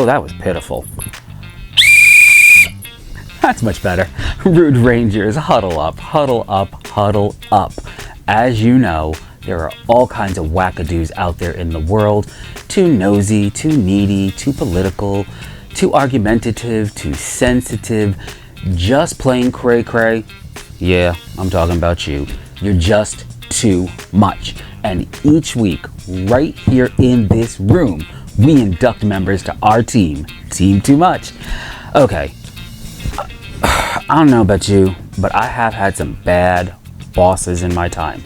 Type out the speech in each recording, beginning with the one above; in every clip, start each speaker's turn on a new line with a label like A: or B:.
A: Oh, that was pitiful. That's much better. Rude Rangers, huddle up, huddle up, huddle up. As you know, there are all kinds of wackadoos out there in the world. Too nosy, too needy, too political, too argumentative, too sensitive, just plain cray-cray. Yeah, I'm talking about you. You're just too much. And each week, right here in this room, we induct members to our team, Team Too Much. Okay, I don't know about you, but I have had some bad bosses in my time.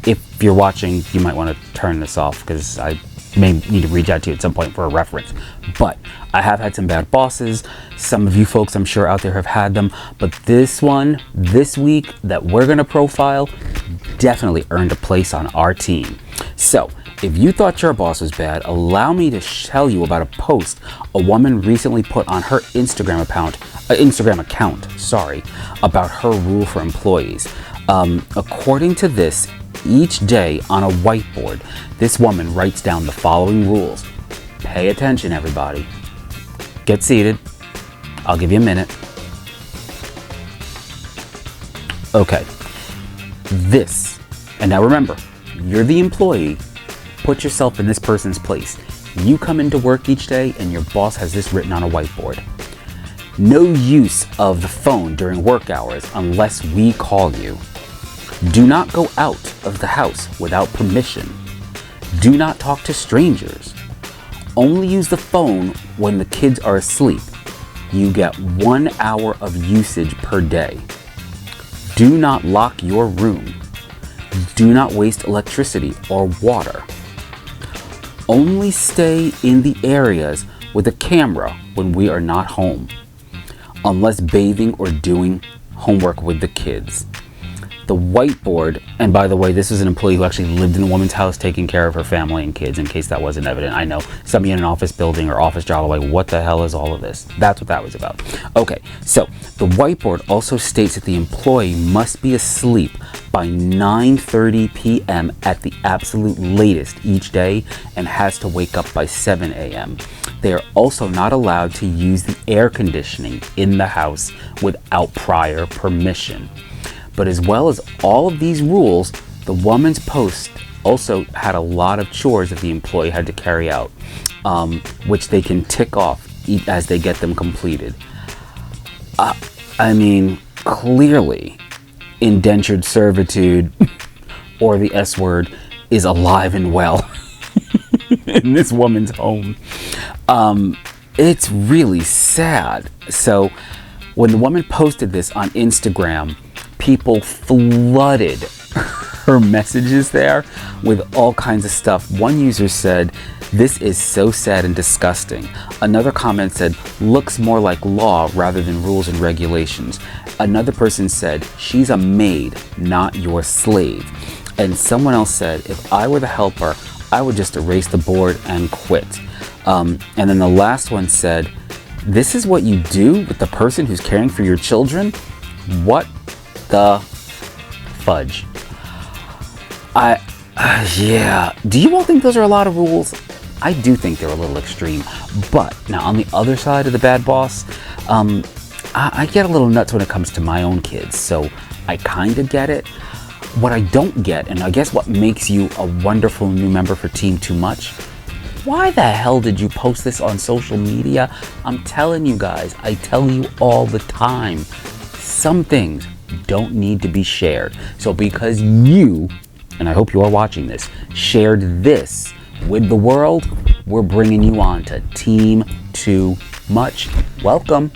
A: If you're watching, you might want to turn this off because I may need to reach out to you at some point for a reference. But I have had some bad bosses. Some of you folks, I'm sure, out there have had them. But this one, this week, that we're going to profile, definitely earned a place on our team. So, if you thought your boss was bad, allow me to tell you about a post a woman recently put on her Instagram account, about her rule for employees. According to this, each day on a whiteboard, this woman writes down the following rules. Pay attention, everybody. Get seated. I'll give you a minute. Okay. And now remember, you're the employee. Put yourself in this person's place. You come into work each day and your boss has this written on a whiteboard. No use of the phone during work hours unless we call you. Do not go out of the house without permission. Do not talk to strangers. Only use the phone when the kids are asleep. You get 1 hour of usage per day. Do not lock your room. Do not waste electricity or water. Only stay in the areas with a camera when we are not home, unless bathing or doing homework with the kids. The whiteboard, and by the way, this is an employee who actually lived in a woman's house taking care of her family and kids, in case that wasn't evident. I know some of you in an office building or office job are like, what the hell is all of this? That's what that was about. Okay, so the whiteboard also states that the employee must be asleep by 9:30 p.m. at the absolute latest each day and has to wake up by 7 a.m. They are also not allowed to use the air conditioning in the house without prior permission. But as well as all of these rules, the woman's post also had a lot of chores that the employee had to carry out, which they can tick off as they get them completed. I mean, clearly, indentured servitude, or the S word, is alive and well in this woman's home. It's really sad. So when the woman posted this on Instagram, people flooded her messages there with all kinds of stuff. One user said, "This is so sad and disgusting." Another comment said, "Looks more like law rather than rules and regulations." Another person said, "She's a maid, not your slave." And someone else said, "If I were the helper, I would just erase the board and quit." And then the last one said, "This is what you do with the person who's caring for your children? What the fudge?" Yeah. Do you all think those are a lot of rules? I do think they're a little extreme. But now on the other side of the bad boss, I get a little nuts when it comes to my own kids. So I kind of get it. What I don't get, and I guess what makes you a wonderful new member for Team Too Much, why the hell did you post this on social media? I'm telling you guys, I tell you all the time, some things don't need to be shared. So because you, and I hope you are watching this, shared this with the world, we're bringing you on to Team Too Much. Welcome.